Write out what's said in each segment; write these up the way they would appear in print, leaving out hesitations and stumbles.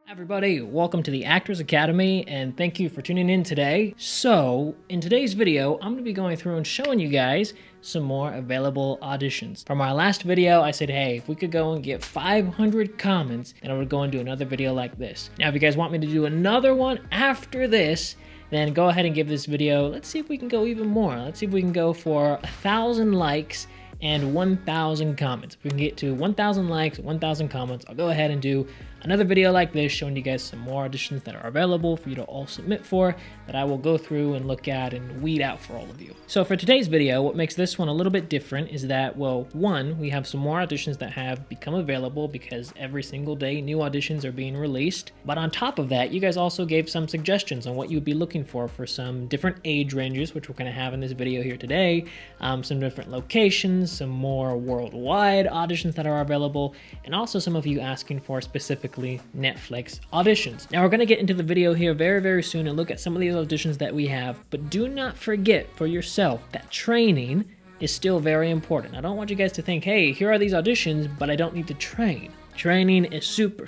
Everybody, welcome to the Actors Academy and thank you for tuning in today. So, in today's video, I'm going to be going through and showing you guys some more available auditions. From our last video, I said, hey, if we could go and get 500 comments, then I would go and do another video like this. Now, if you guys want me to do another one after this, then go ahead and give this video. Let's see if we can go even more. Let's see if we can go for 1,000 likes and 1,000 comments. If we can get to 1,000 likes, 1,000 comments, I'll go ahead and do another video like this showing you guys some more auditions that are available for you to all submit for that I will go through and look at and weed out for all of you. So for today's video, what makes this one a little bit different is that, well, one, we have some more auditions that have become available because every single day new auditions are being released. But on top of that, you guys also gave some suggestions on what you'd be looking for some different age ranges, which we're going to have in this video here today, some different locations, some more worldwide auditions that are available, and also some of you asking for specifically Netflix auditions. Now we're going to get into the video here very soon and look at some of these auditions that we have, but do not forget for yourself that training is still very important. I don't want you guys to think, hey, here are these auditions, but I don't need to train. Training is super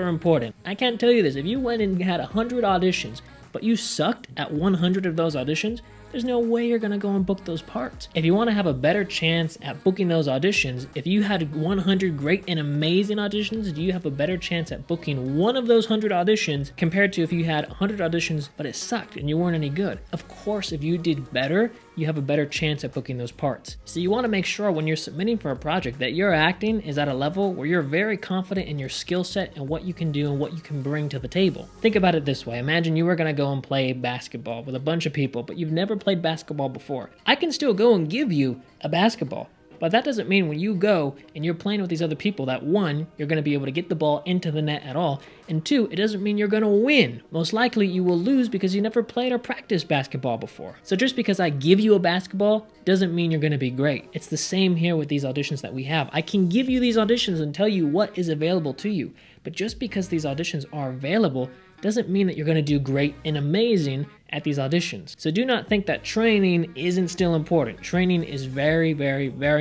important. I can't tell you this, if you went and had 100 auditions, but you sucked at 100 of those auditions, there's no way you're gonna go and book those parts. If you wanna have a better chance at booking those auditions, if you had 100 great and amazing auditions, do you have a better chance at booking one of those 100 auditions compared to if you had 100 auditions but it sucked and you weren't any good? Of course, if you did better, you have a better chance at booking those parts. So you wanna make sure when you're submitting for a project that your acting is at a level where you're very confident in your skill set and what you can do and what you can bring to the table. Think about it this way. Imagine you were gonna go and play basketball with a bunch of people, but you've never played basketball before. I can still go and give you a basketball, but that doesn't mean when you go and you're playing with these other people that one, you're going to be able to get the ball into the net at all, and two, it doesn't mean you're going to win. Most likely you will lose because you never played or practiced basketball before. So just because I give you a basketball doesn't mean you're going to be great. It's the same here with these auditions that we have. I can give you these auditions and tell you what is available to you, but just because these auditions are available doesn't mean that you're going to do great and amazing at these auditions. So do not think that training isn't still important. Training is very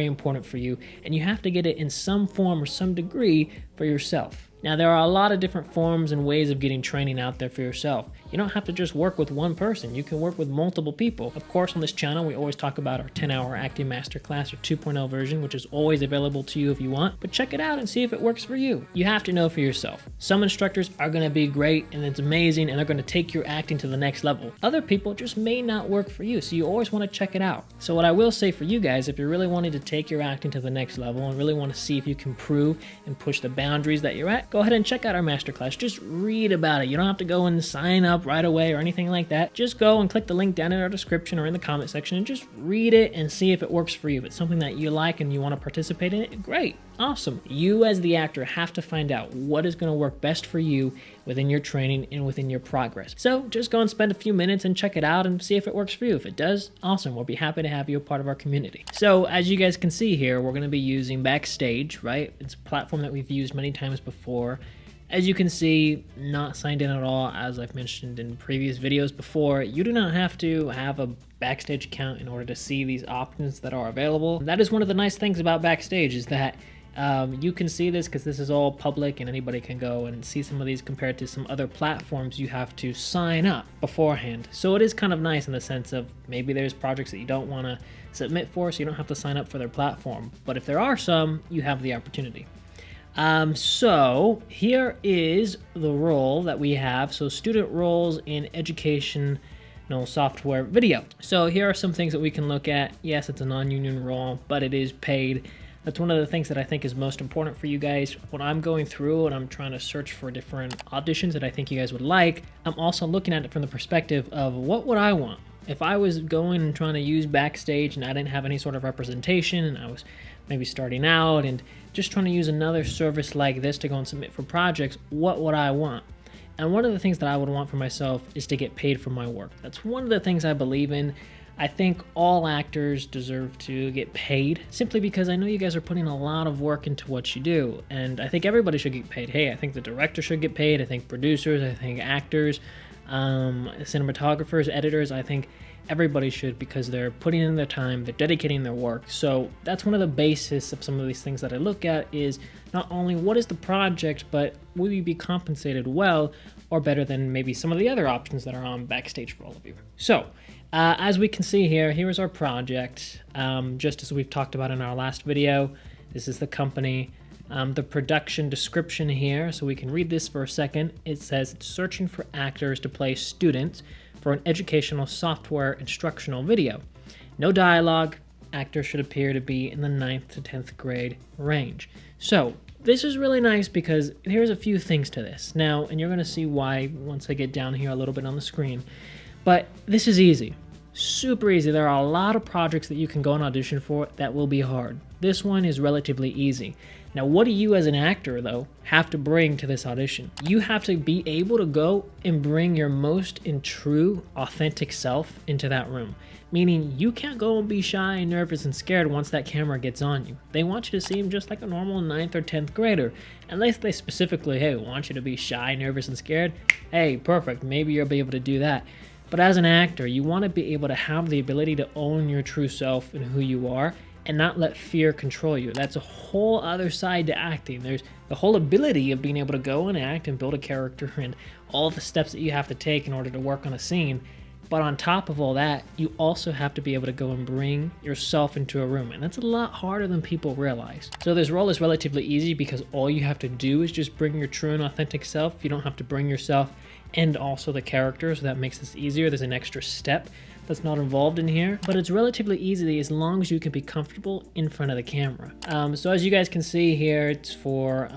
important for you, and you have to get it in some form or some degree for yourself. Now, there are a lot of different forms and ways of getting training out there for yourself. You don't have to just work with one person. You can work with multiple people. Of course, on this channel, we always talk about our 10-hour acting masterclass or 2.0 version, which is always available to you if you want, but check it out and see if it works for you. You have to know for yourself. Some instructors are gonna be great and it's amazing and they're gonna take your acting to the next level. Other people just may not work for you, so you always wanna check it out. So what I will say for you guys, if you're really wanting to take your acting to the next level and really wanna see if you can prove and push the boundaries that you're at, go ahead and check out our masterclass. Just read about it. You don't have to go and sign up right away or anything like that. Just go and click the link down in our description or in the comment section and just read it and see if it works for you. If it's something that you like and you want to participate in it, great, awesome. You as the actor have to find out what is going to work best for you within your training and within your progress. So just go and spend a few minutes and check it out and see if it works for you. If it does, awesome. We'll be happy to have you a part of our community. So as you guys can see here, we're going to be using Backstage, right? It's a platform that we've used many times before. As you can see, not signed in at all. As I've mentioned in previous videos before, you do not have to have a Backstage account in order to see these options that are available. That is one of the nice things about Backstage is that you can see this because this is all public and anybody can go and see some of these compared to some other platforms you have to sign up beforehand. So it is kind of nice in the sense of maybe there's projects that you don't want to submit for, so you don't have to sign up for their platform. But if there are some, you have the opportunity. So here is the role that we have. So student roles in educational software video. So here are some things that we can look at. Yes, it's a non-union role, but it is paid. That's one of the things that I think is most important for you guys. When I'm going through and I'm trying to search for different auditions that I think you guys would like, I'm also looking at it from the perspective of what would I want? If I was going and trying to use Backstage and I didn't have any sort of representation and I was maybe starting out and just trying to use another service like this to go and submit for projects, what would I want? And one of the things that I would want for myself is to get paid for my work. That's one of the things I believe in. I think all actors deserve to get paid simply because I know you guys are putting a lot of work into what you do, and I think everybody should get paid. Hey, I think the director should get paid, I think producers, I think actors, cinematographers, editors, I think everybody should, because they're putting in their time, they're dedicating their work. So that's one of the basis of some of these things that I look at, is not only what is the project, but will you be compensated well or better than maybe some of the other options that are on Backstage for all of you. So as we can see here, here's our project. Just as we've talked about in our last video, this is the company. The production description here, so we can read this for a second. It says it's searching for actors to play students for an educational software instructional video. No dialogue. Actors should appear to be in the 9th to 10th grade range. So this is really nice because here's a few things to this. Now, and you're going to see why once I get down here a little bit on the screen. But this is easy. Super easy. There are a lot of projects that you can go and audition for that will be hard. This one is relatively easy. Now, what do you as an actor, though, have to bring to this audition? You have to be able to go and bring your most and true, authentic self into that room. Meaning, you can't go and be shy and nervous and scared once that camera gets on you. They want you to seem just like a normal 9th or 10th grader. Unless they specifically, hey, want you to be shy, nervous, and scared. Hey, perfect. Maybe you'll be able to do that. But as an actor, you want to be able to have the ability to own your true self and who you are, and not let fear control you. That's a whole other side to acting. There's the whole ability of being able to go and act and build a character and all the steps that you have to take in order to work on a scene. But on top of all that, you also have to be able to go and bring yourself into a room. And that's a lot harder than people realize. So this role is relatively easy because all you have to do is just bring your true and authentic self. You don't have to bring yourself and also the character, so that makes this easier. There's an extra step that's not involved in here, but it's relatively easy as long as you can be comfortable in front of the camera. So as you guys can see here, it's for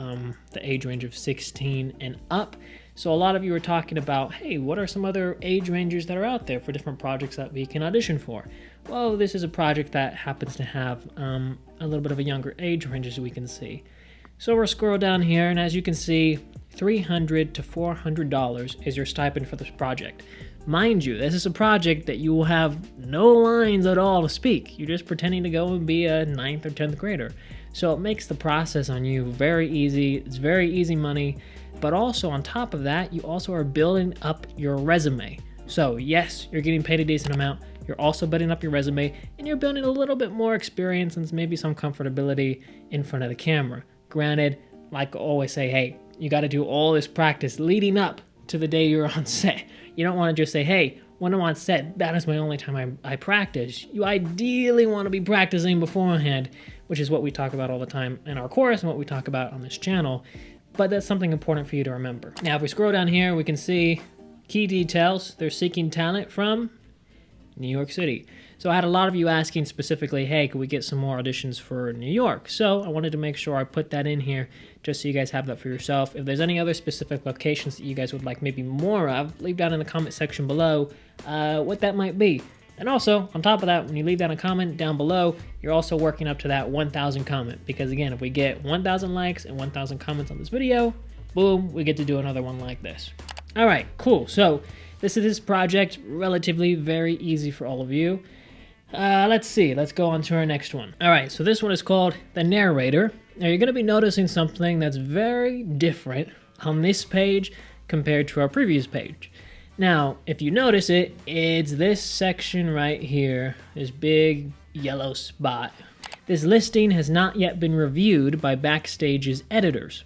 the age range of 16 and up. So a lot of you are talking about, hey, what are some other age ranges that are out there for different projects that we can audition for? Well, this is a project that happens to have a little bit of a younger age range, as we can see. So we'll scroll down here, and as you can see, $300 to $400 is your stipend for this project. Mind you, this is a project that you will have no lines at all to speak. You're just pretending to go and be a 9th or 10th grader. So it makes the process on you very easy. It's very easy money. But also on top of that, you also are building up your resume. So yes, you're getting paid a decent amount. You're also building up your resume, and you're building a little bit more experience and maybe some comfortability in front of the camera. Granted, like I always say, hey, you got to do all this practice leading up to the day you're on set. You don't want to just say, hey, when I'm on set, that is my only time I practice. You ideally want to be practicing beforehand, which is what we talk about all the time in our course and what we talk about on this channel. But that's something important for you to remember. Now, if we scroll down here, we can see key details. They're seeking talent from New York City. So I had a lot of you asking specifically, hey, could we get some more auditions for New York? So I wanted to make sure I put that in here just so you guys have that for yourself. If there's any other specific locations that you guys would like maybe more of, leave down in the comment section below what that might be. And also, on top of that, when you leave down a comment down below, you're also working up to that 1,000 comment. Because again, if we get 1,000 likes and 1,000 comments on this video, boom, we get to do another one like this. All right, cool. So this project, relatively very easy for all of you. Let's see. Let's go on to our next one. All right, so this one is called The Narrator. Now, you're going to be noticing something that's very different on this page compared to our previous page. Now, if you notice it, it's this section right here, this big yellow spot. This listing has not yet been reviewed by Backstage's editors.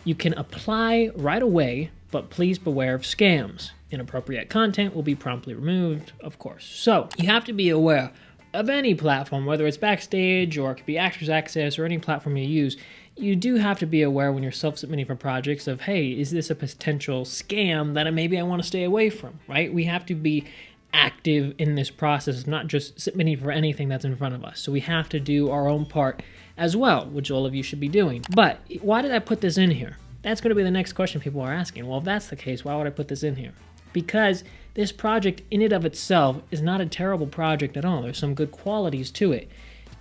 You can apply right away, but please beware of scams. Inappropriate content will be promptly removed, of course. So you have to be aware of any platform, whether it's Backstage or it could be Actors Access or any platform you use. You do have to be aware when you're self-submitting for projects of, hey, is this a potential scam that maybe I want to stay away from, right? We have to be active in this process, not just submitting for anything that's in front of us. So we have to do our own part as well, which all of you should be doing. But why did I put this in here? That's going to be the next question people are asking. Well, if that's the case, why would I put this in here? Because this project in and of itself is not a terrible project at all. There's some good qualities to it.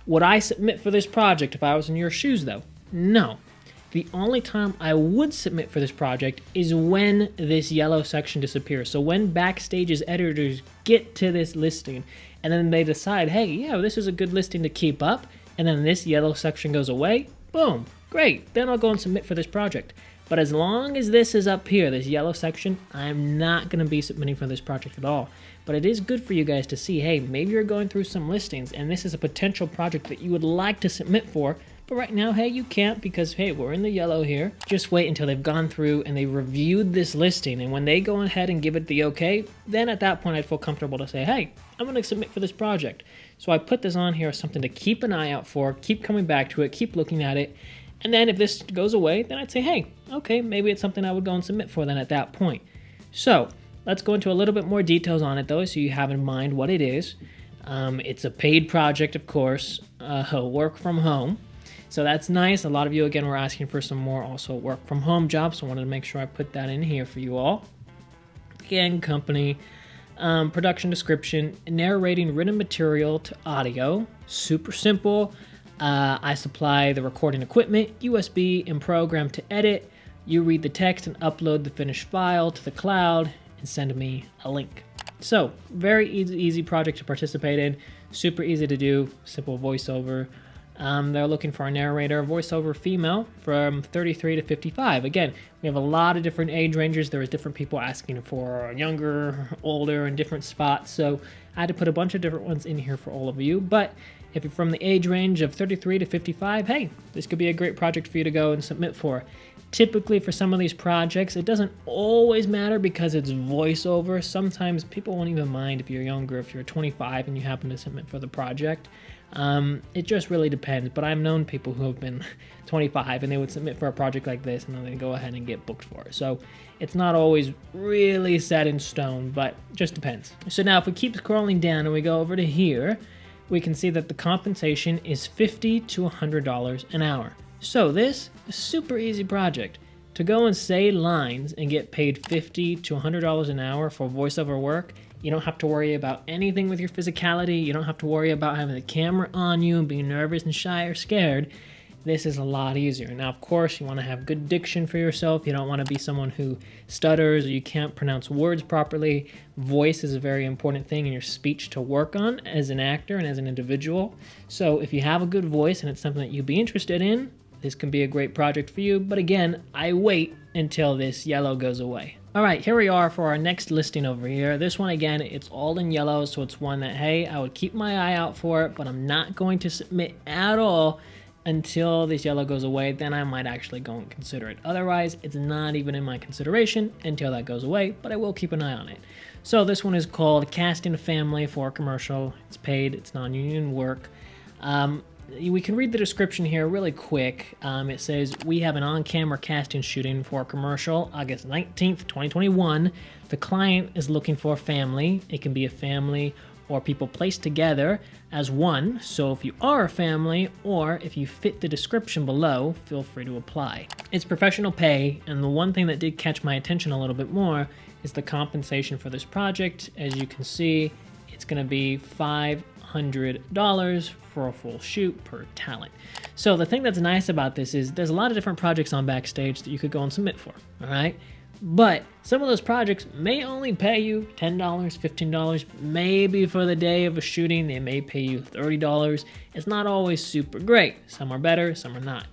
Would I submit for this project if I was in your shoes, though? No. The only time I would submit for this project is when this yellow section disappears. So when Backstage's editors get to this listing and then they decide, hey, yeah, this is a good listing to keep up, and then this yellow section goes away, boom, great. Then I'll go and submit for this project. But as long as this is up here, this yellow section, I'm not going to be submitting for this project at all. But it is good for you guys to see, hey, maybe you're going through some listings and this is a potential project that you would like to submit for. But right now, hey, you can't because, hey, we're in the yellow here. Just wait until they've gone through and they've reviewed this listing. And when they go ahead and give it the okay, then at that point, I'd feel comfortable to say, hey, I'm going to submit for this project. So I put this on here as something to keep an eye out for, keep coming back to it, keep looking at it. And then if this goes away, then I'd say, hey, okay, maybe it's something I would go and submit for then at that point. So let's go into a little bit more details on it though, so you have in mind what it is. It's a paid project, of course, work from home. So that's nice. A lot of you, again, were asking for some more also work from home jobs. So I wanted to make sure I put that in here for you all. Again, company, production description, narrating written material to audio. Super simple. I supply the recording equipment, USB, and program to edit. You read the text and upload the finished file to the cloud and send me a link. So very easy project to participate in. Super easy to do. Simple voiceover. They're looking for a narrator, voiceover female from 33 to 55. Again, we have a lot of different age ranges. There was different people asking for younger, older, and different spots. So I had to put a bunch of different ones in here for all of you. But if you're from the age range of 33 to 55, hey, this could be a great project for you to go and submit for. Typically for some of these projects, it doesn't always matter because it's voiceover. Sometimes people won't even mind if you're younger, if you're 25 and you happen to submit for the project. It just really depends, but I've known people who have been 25 and they would submit for a project like this and then they go ahead and get booked for it. So it's not always really set in stone, but just depends. So now if we keep scrolling down and we go over to here, we can see that the compensation is $50 to $100 an hour. So this is a super easy project. To go and say lines and get paid $50 to $100 an hour for voiceover work, you don't have to worry about anything with your physicality. You don't have to worry about having the camera on you and being nervous and shy or scared. This is a lot easier. Now, of course, you want to have good diction for yourself. You don't want to be someone who stutters or you can't pronounce words properly. Voice is a very important thing in your speech to work on as an actor and as an individual. So if you have a good voice and it's something that you'd be interested in, this can be a great project for you. But again, I wait until this yellow goes away. All right, here we are for our next listing over here. This one, again, it's all in yellow, so it's one that, hey, I would keep my eye out for it, but I'm not going to submit at all until this yellow goes away. Then I might actually go and consider it. Otherwise, it's not even in my consideration until that goes away, but I will keep an eye on it. So this one is called Casting a Family for a Commercial. It's paid, it's non-union work. We can read the description here really quick. It says, we have an on-camera casting shooting for a commercial, August 19th, 2021. The client is looking for a family. It can be a family or people placed together as one. So if you are a family or if you fit the description below, feel free to apply. It's professional pay, and the one thing that did catch my attention a little bit more is the compensation for this project. As you can see, it's going to be $500 for a full shoot per talent. So the thing that's nice about this is there's a lot of different projects on Backstage that you could go and submit for, all right? But some of those projects may only pay you $10, $15, maybe for the day of a shooting, they may pay you $30. It's not always super great. Some are better, some are not.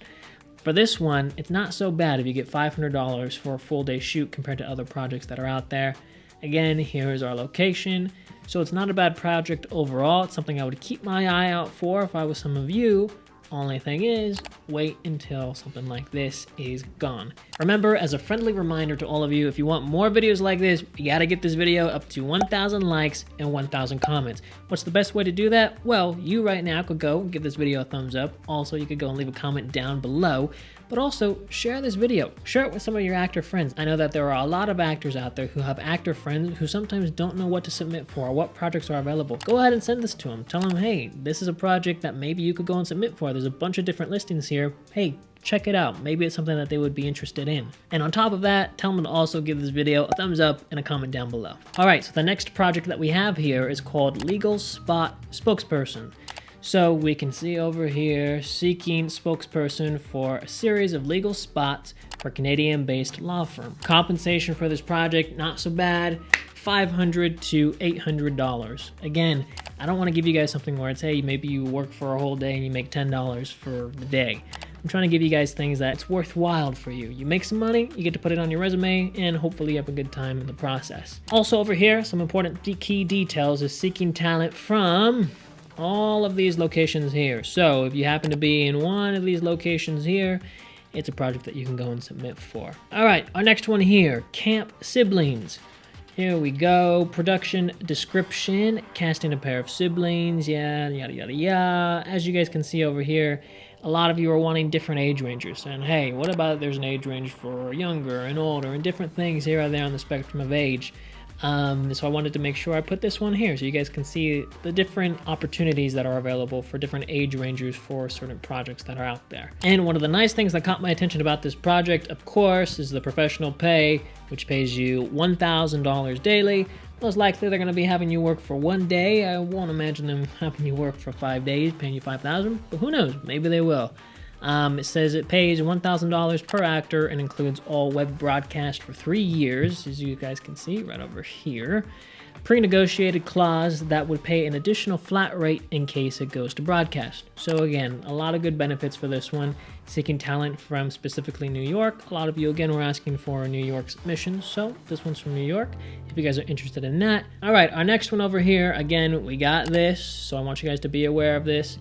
For this one, it's not so bad if you get $500 for a full day shoot compared to other projects that are out there. Again, here's our location. So it's not a bad project overall. It's something I would keep my eye out for if I was some of you. Only thing is, wait until something like this is gone. Remember, as a friendly reminder to all of you, if you want more videos like this, you gotta get this video up to 1,000 likes and 1,000 comments. What's the best way to do that? Well, you right now could go and give this video a thumbs up. Also, you could go and leave a comment down below. But also, share this video. Share it with some of your actor friends. I know that there are a lot of actors out there who have actor friends who sometimes don't know what to submit for or what projects are available. Go ahead and send this to them. Tell them, hey, this is a project that maybe you could go and submit for. There's a bunch of different listings here. Hey, check it out. Maybe it's something that they would be interested in. And on top of that, tell them to also give this video a thumbs up and a comment down below. All right, so the next project that we have here is called Legal Spot Spokesperson. So we can see over here, seeking spokesperson for a series of legal spots for Canadian-based law firm. Compensation for this project, not so bad, $500 to $800. Again, I don't want to give you guys something where it's, hey, maybe you work for a whole day and you make $10 for the day. I'm trying to give you guys things that's worthwhile for you. You make some money, you get to put it on your resume, and hopefully you have a good time in the process. Also over here, some important key details is seeking talent from all of these locations here. So if you happen to be in one of these locations here, it's a project that you can go and submit for. All right, our next one here, Camp Siblings. Here we go, production description, casting a pair of siblings, yeah, yada, yada, yada. As you guys can see over here, a lot of you are wanting different age ranges. And hey, what about there's an age range for younger and older and different things here or there on the spectrum of age. So I wanted to make sure I put this one here so you guys can see the different opportunities that are available for different age ranges for certain projects that are out there. And one of the nice things that caught my attention about this project, of course, is the professional pay, which pays you $1,000 daily. Most likely they're going to be having you work for 1 day. I won't imagine them having you work for 5 days, paying you $5,000, but who knows, maybe they will. It says it pays $1,000 per actor and includes all web broadcast for 3 years, as you guys can see right over here. Pre-negotiated clause that would pay an additional flat rate in case it goes to broadcast. So again, a lot of good benefits for this one. Seeking talent from specifically New York. A lot of you again were asking for a New York submission, so this one's from New York if you guys are interested in that. All right, our next one over here, again, we got this, so I want you guys to be aware of this.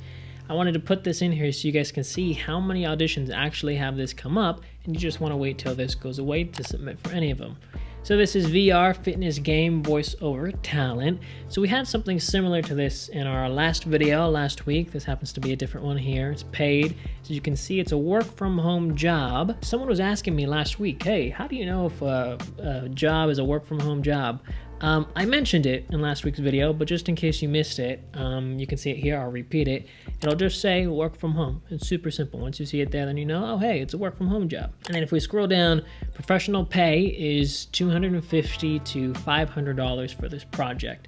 I wanted to put this in here so you guys can see how many auditions actually have this come up, and you just want to wait till this goes away to submit for any of them. So this is VR, fitness, game, voiceover, talent. So we had something similar to this in our last video last week. This happens to be a different one here. It's paid. So you can see it's a work from home job. Someone was asking me last week, hey, how do you know if a job is a work from home job? I mentioned it in last week's video, but just in case you missed it, you can see it here. I'll repeat it. It'll just say work from home. It's super simple. Once you see it there, then you know, oh, hey, it's a work from home job. And then if we scroll down, professional pay is $250 to $500 for this project.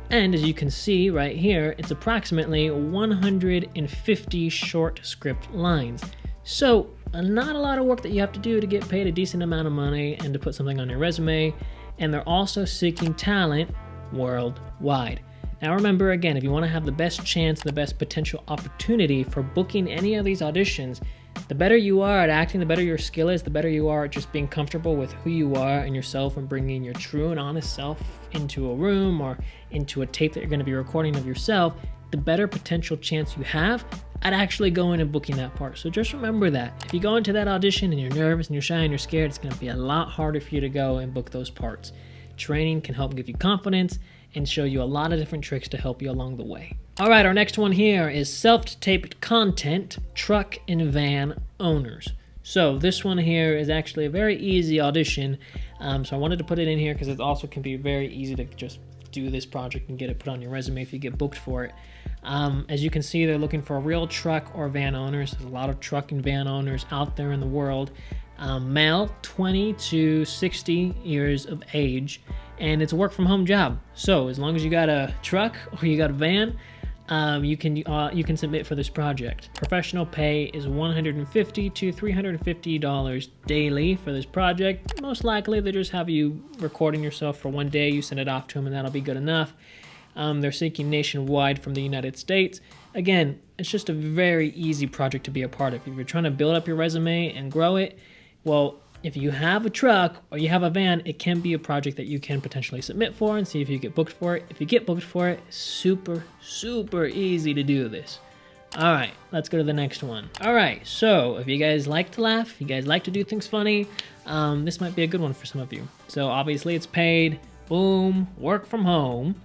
And as you can see right here, it's approximately 150 short script lines. So not a lot of work that you have to do to get paid a decent amount of money and to put something on your resume. And they're also seeking talent worldwide. Now remember, again, if you want to have the best chance, the best potential opportunity for booking any of these auditions, the better you are at acting, the better your skill is, the better you are at just being comfortable with who you are and yourself and bringing your true and honest self into a room or into a tape that you're going to be recording of yourself, the better potential chance you have at actually going and booking that part. So just remember that. If you go into that audition and you're nervous and you're shy and you're scared, it's going to be a lot harder for you to go and book those parts. Training can help give you confidence and show you a lot of different tricks to help you along the way. All right, our next one here is self-taped content, truck and van owners. So this one here is actually a very easy audition. So I wanted to put it in here because it also can be very easy to just do this project and get it put on your resume if you get booked for it. As you can see, they're looking for real truck or van owners. There's a lot of truck and van owners out there in the world. Male, 20 to 60 years of age, and it's a work from home job. So as long as you got a truck or you got a van, you can submit for this project. Professional pay is $150 to $350 daily for this project. Most likely they just have you recording yourself for 1 day. You send it off to them and that'll be good enough. They're seeking nationwide from the United States. Again, it's just a very easy project to be a part of. If you're trying to build up your resume and grow it, well, if you have a truck or you have a van, it can be a project that you can potentially submit for and see if you get booked for it. If you get booked for it, super, super easy to do this. All right, let's go to the next one. All right, so if you guys like to laugh, if you guys like to do things funny, this might be a good one for some of you. So obviously it's paid, boom, work from home.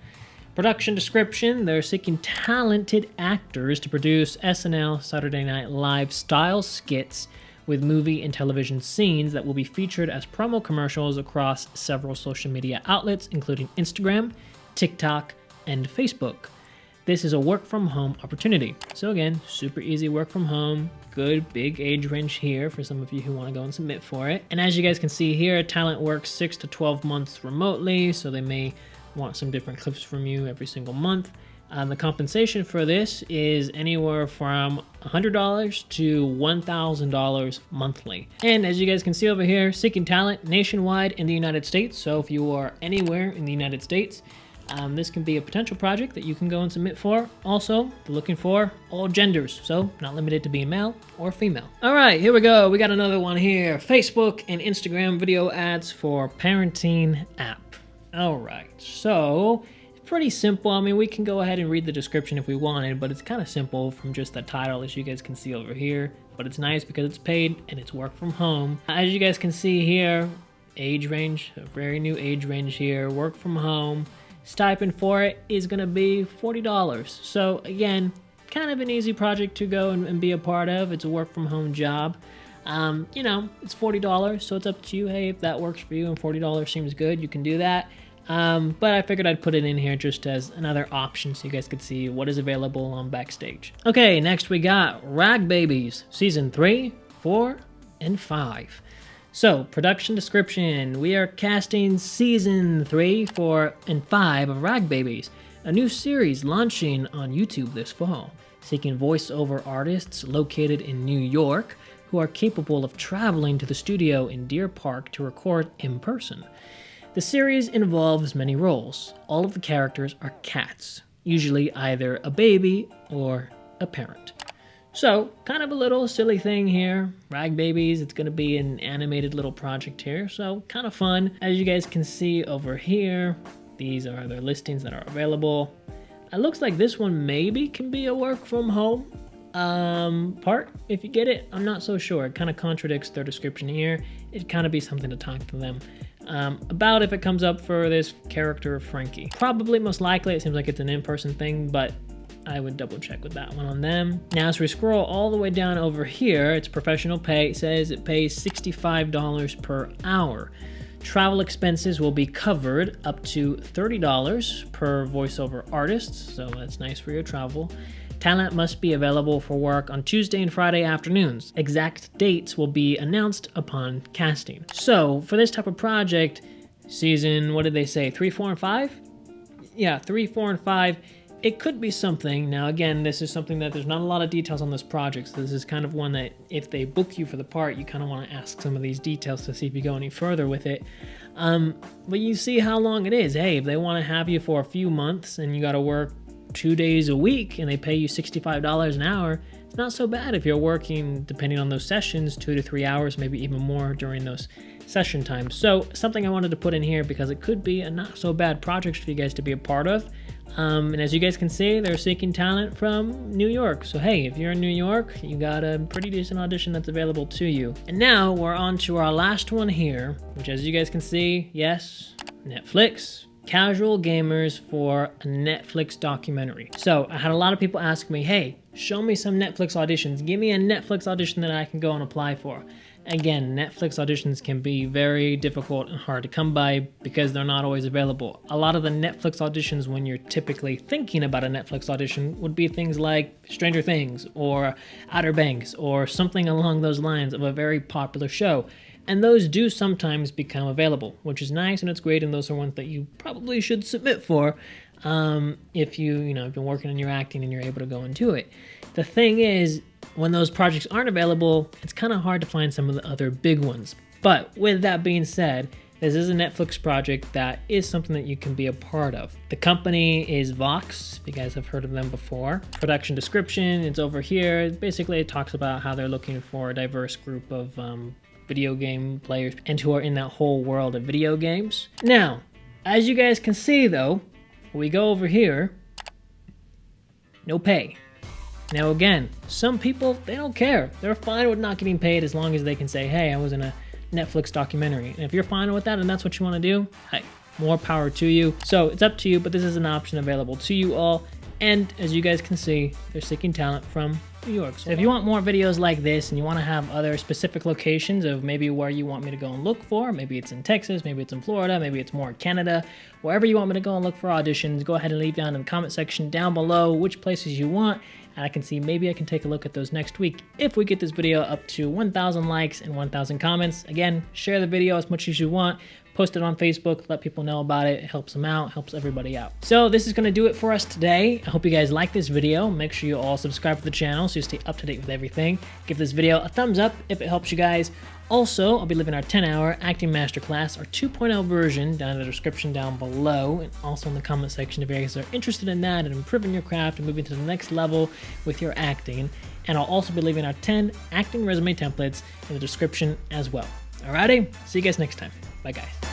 Production description, they're seeking talented actors to produce SNL Saturday Night Live style skits with movie and television scenes that will be featured as promo commercials across several social media outlets, including Instagram, TikTok, and Facebook. This is a work from home opportunity. So again, super easy work from home, good big age range here for some of you who want to go and submit for it. And as you guys can see here, talent works 6 to 12 months remotely, so they may want some different clips from you every single month. The compensation for this is anywhere from $100 to $1,000 monthly. And as you guys can see over here, seeking talent nationwide in the United States. So if you are anywhere in the United States, This can be a potential project that you can go and submit for. Also, they're looking for all genders, so not limited to being male or female. All right, here we go. We got another one here. Facebook and Instagram video ads for parenting app. All right, so it's pretty simple. I mean, we can go ahead and read the description if we wanted, but it's kind of simple from just the title, as you guys can see over here. But it's nice because it's paid and it's work from home. As you guys can see here, age range, a very new age range here, work from home. Stipend for it is going to be $40. So again, kind of an easy project to go and be a part of. It's a work from home job. You know, it's $40, so it's up to you. Hey, if that works for you and $40 seems good, you can do that. But I figured I'd put it in here just as another option so you guys could see what is available on Backstage. Okay, next we got Rag Babies, Season 3, 4, and 5. So, production description. We are casting Season 3, 4, and 5 of Rag Babies, a new series launching on YouTube this fall, seeking voiceover artists located in New York who are capable of traveling to the studio in Deer Park to record in person. The series involves many roles. All of the characters are cats, usually either a baby or a parent. So, kind of a little silly thing here. Rag Babies, it's going to be an animated little project here, so kind of fun. As you guys can see over here, these are the listings that are available. It looks like this one maybe can be a work from home part, if you get it. I'm not so sure. It kind of contradicts their description here. It'd kind of be something to talk to them about if it comes up for this character, Frankie. Probably, most likely, it seems like it's an in-person thing, but I would double check with that one on them. Now, as we scroll all the way down over here, it's professional pay. It says it pays $65 per hour. Travel expenses will be covered up to $30 per voiceover artist, so that's nice for your travel. Talent must be available for work on Tuesday and Friday afternoons. Exact dates will be announced upon casting. So, for this type of project, season, what did they say, 3, 4, and 5? Yeah, 3, 4, and 5. It could be something. Now, again, this is something that there's not a lot of details on this project, so this is kind of one that if they book you for the part, you kind of want to ask some of these details to see if you go any further with it. But you see how long it is. Hey, if they want to have you for a few months and you got to work 2 days a week and they pay you $65 an hour, it's not so bad if you're working, depending on those sessions, 2 to 3 hours, maybe even more during those session times. So something I wanted to put in here because it could be a not so bad project for you guys to be a part of. And as you guys can see, they're seeking talent from New York. So hey, if you're in New York, you got a pretty decent audition that's available to you. And now we're on to our last one here, which as you guys can see, yes, Netflix. Casual gamers for a Netflix documentary. So I had a lot of people ask me, hey, show me some Netflix auditions. Give me a Netflix audition that I can go and apply for. Again, Netflix auditions can be very difficult and hard to come by because they're not always available. A lot of the Netflix auditions, when you're typically thinking about a Netflix audition, would be things like Stranger Things or Outer Banks or something along those lines of a very popular show. And those do sometimes become available, which is nice and it's great, and those are ones that you probably should submit for if you've been working on your acting and you're able to go and do it. The thing is, when those projects aren't available, it's kind of hard to find some of the other big ones. But with that being said, this is a Netflix project that is something that you can be a part of. The company is Vox, if you guys have heard of them before. Production description, it's over here. Basically, it talks about how they're looking for a diverse group of video game players and who are in that whole world of video games. Now, as you guys can see though, we go over here, no pay. Now again, some people, they don't care. They're fine with not getting paid as long as they can say, hey, I was in a Netflix documentary. And if you're fine with that and that's what you want to do, hey, more power to you. So it's up to you, but this is an option available to you all. And as you guys can see, they're seeking talent from New York. So if you want more videos like this and you want to have other specific locations of maybe where you want me to go and look for, maybe it's in Texas, maybe it's in Florida, maybe it's more in Canada, wherever you want me to go and look for auditions, go ahead and leave down in the comment section down below which places you want. And I can see maybe I can take a look at those next week if we get this video up to 1,000 likes and 1,000 comments. Again, share the video as much as you want, post it on Facebook, let people know about it. It helps them out, helps everybody out. So this is going to do it for us today. I hope you guys like this video. Make sure you all subscribe to the channel so you stay up to date with everything. Give this video a thumbs up if it helps you guys. Also, I'll be leaving our 10-hour acting masterclass, our 2.0 version, down in the description down below, and also in the comment section if you guys are interested in that and improving your craft and moving to the next level with your acting. And I'll also be leaving our 10 acting resume templates in the description as well. Alrighty, see you guys next time. Bye guys.